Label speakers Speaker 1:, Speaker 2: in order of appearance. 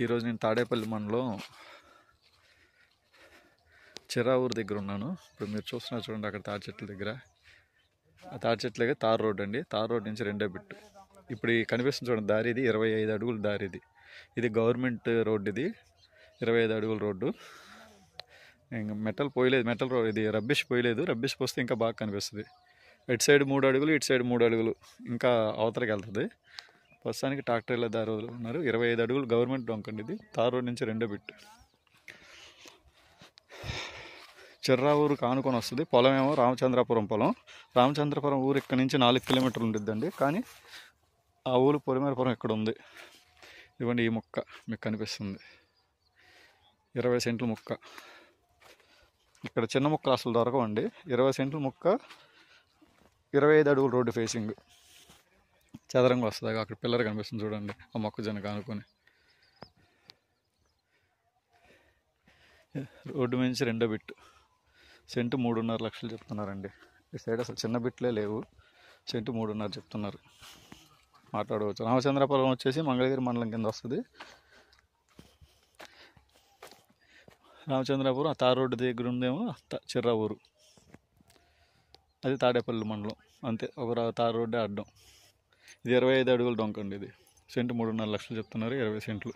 Speaker 1: ఈరోజు నేను తాడేపల్లి మండలం చిరావూరు దగ్గర ఉన్నాను. ఇప్పుడు మీరు చూస్తున్నారు చూడండి, అక్కడ తాడి చెట్ల దగ్గర. ఆ తాడి చెట్ల దగ్గర తార్ రోడ్ అండి. తార్ రోడ్ నుంచి రెండో బిట్టు. ఇప్పుడు ఈ కనిపిస్తుంది చూడండి దారి, ఇది 25 అడుగుల దారి. ఇది గవర్నమెంట్ రోడ్డు. ఇది 25 అడుగుల రోడ్డు. ఇంకా మెటల్ పోయలేదు, మెటల్ రోడ్ ఇది. రబ్బిష్ పోయలేదు, రబ్బిష్ పోస్తే ఇంకా బాగా కనిపిస్తుంది. ఇటు సైడ్ 3 అడుగులు, ఇటు సైడ్ 3 అడుగులు, ఇంకా అవతలకి వెళ్తుంది. ప్రస్తుతానికి ట్రాక్టర్ల దారి ఉన్నారు. 25 అడుగులు గవర్నమెంట్ డొంకండి. ఇది తార్ రోడ్ నుంచి రెండో బిట్టు. చిర్రావూరు కానుకొని వస్తుంది. పొలం ఏమో రామచంద్రాపురం పొలం. రామచంద్రపురం ఊరు ఇక్కడ నుంచి 4 కిలోమీటర్లు ఉండిద్దండి. కానీ ఆ ఊరు పొలిమేరపురం ఇక్కడ ఉంది. ఇవ్వండి, ఈ ముక్క మీకు కనిపిస్తుంది, 20 సెంట్ల ముక్క. ఇక్కడ చిన్న ముక్కలు అసలు దొరకవండి. 20 సెంట్ల ముక్క, 25 అడుగుల రోడ్డు ఫేసింగ్, చదరంగా వస్తుంది. అక్కడ పిల్లర్ కనిపిస్తుంది చూడండి, ఆ మొక్కజొన్న కానుకొని. రోడ్డు నుంచి రెండో బిట్టు. సెంటు 3.5 లక్షలు చెప్తున్నారండి. ఈ సైడ్ అసలు చిన్న బిట్లే లేవు. సెంటు 3.5 చెప్తున్నారు. మాట్లాడవచ్చు. రామచంద్రపురం వచ్చేసి మంగళగిరి మండలం కింద వస్తుంది. రామచంద్రపురం ఆ తార్ రోడ్డు దగ్గర ఉందేమో చిర్రావూరు, అది తాడేపల్లి మండలం. అంతే, ఒక తార్ రోడ్డే అడ్డం. ఇది 25 అడుగుల డొంకండి. ఇది సెంటు 3.5 లక్షలు చెప్తున్నారు, 20 సెంట్లు.